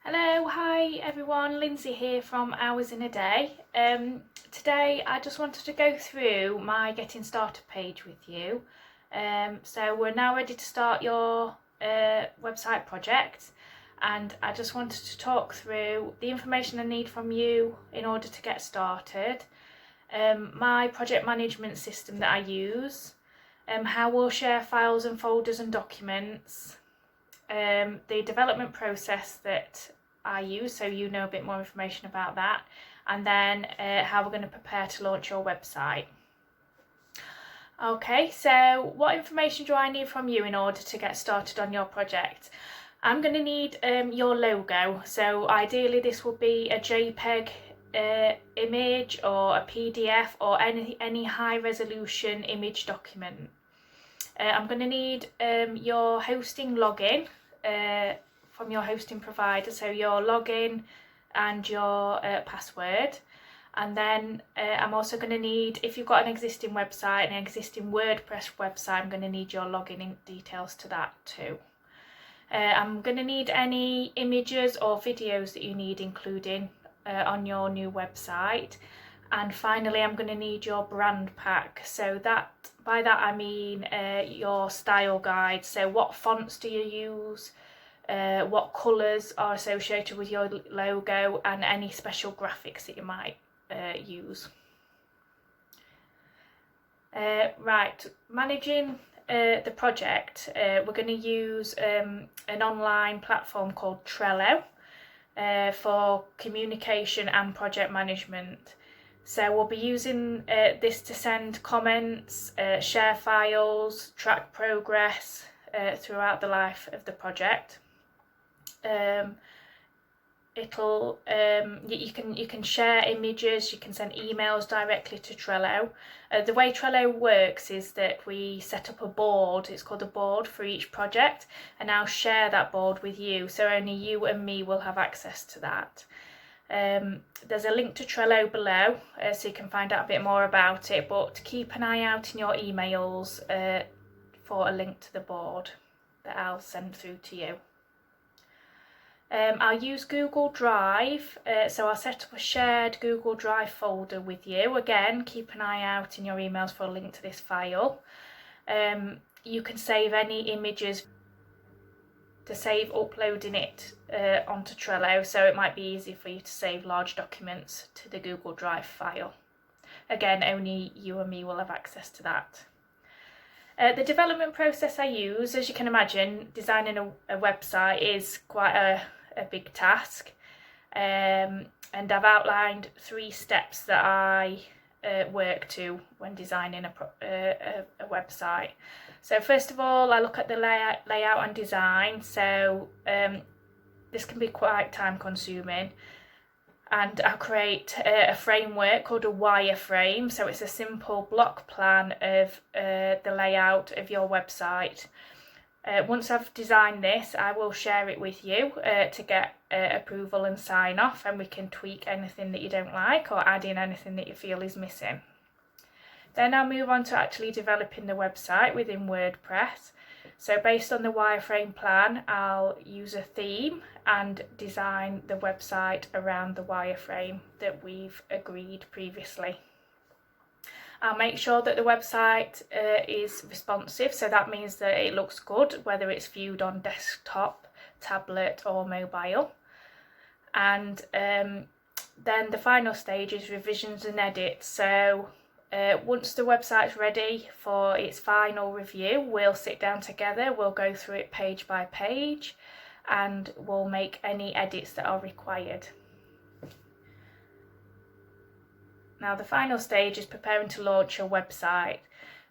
Hello, hi everyone, Lindsay here from Hours in a Day. Today I just wanted to go through my Getting Started page with you. So we're now ready to start your website project, and I just wanted to talk through the information I need from you in order to get started, my project management system that I use, how we'll share files and folders and documents, the development process that I use, so you know a bit more information about that, and then how we're going to prepare to launch your website. Okay, so what information do I need from you in order to get started on your project? I'm going to need your logo, so ideally this will be a JPEG image or a PDF or any high resolution image document. I'm going to need your hosting login from your hosting provider, so your login and your password. And then I'm also going to need, if you've got an existing website, an existing WordPress website, I'm going to need your login details to that too. I'm going to need any images or videos that you need including on your new website. And finally, I'm going to need your brand pack. So by that I mean your style guide. So what fonts do you use? What colours are associated with your logo, and any special graphics that you might use. Right, managing the project, we're going to use an online platform called Trello for communication and project management. So we'll be using this to send comments, share files, track progress throughout the life of the project. You can share images, you can send emails directly to Trello. The way Trello works is that we set up a board, it's called a board, for each project, and I'll share that board with you, so only you and me will have access to that. There's a link to Trello below, so you can find out a bit more about it, but keep an eye out in your emails for a link to the board that I'll send through to you. I'll use Google Drive, so I'll set up a shared Google Drive folder with you. Again, keep an eye out in your emails for a link to this file. You can save any images to save uploading it onto Trello, so it might be easy for you to save large documents to the Google Drive file. Again, only you and me will have access to that. The development process I use, as you can imagine, designing a website is quite a big task, and I've outlined 3 steps that I work to when designing a website. So first of all, I look at the layout and design. So this can be quite time consuming, and I'll create a framework called a wireframe. So it's a simple block plan of the layout of your website. Once I've designed this, I will share it with you to get approval and sign off, and we can tweak anything that you don't like or add in anything that you feel is missing. Then I'll move on to actually developing the website within WordPress. So based on the wireframe plan, I'll use a theme and design the website around the wireframe that we've agreed previously. I'll make sure that the website is responsive, so that means that it looks good, whether it's viewed on desktop, tablet or mobile. And then the final stage is revisions and edits. So once the website's ready for its final review, we'll sit down together, we'll go through it page by page, and we'll make any edits that are required. Now the final stage is preparing to launch your website.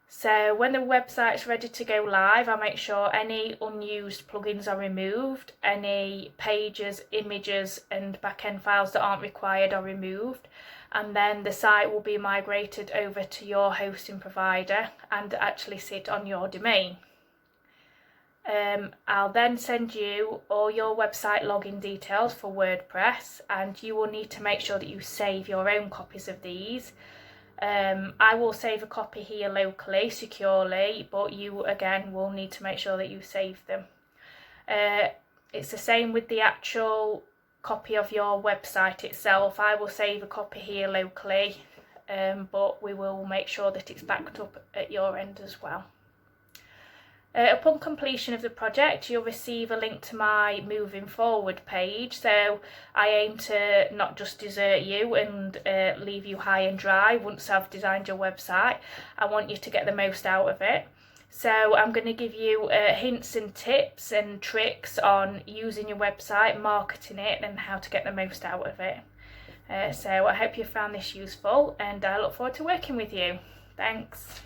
So when the website's ready to go live, I'll make sure any unused plugins are removed, any pages, images and backend files that aren't required are removed, and then the site will be migrated over to your hosting provider and actually sit on your domain. I'll then send you all your website login details for WordPress, and you will need to make sure that you save your own copies of these. I will save a copy here locally, securely, but you again will need to make sure that you save them. It's the same with the actual copy of your website itself. I will save a copy here locally, but we will make sure that it's backed up at your end as well. Upon completion of the project, you'll receive a link to my moving forward page. So I aim to not just desert you and leave you high and dry once I've designed your website. I want you to get the most out of it. So I'm going to give you hints and tips and tricks on using your website, marketing it, and how to get the most out of it. So I hope you found this useful, and I look forward to working with you. Thanks.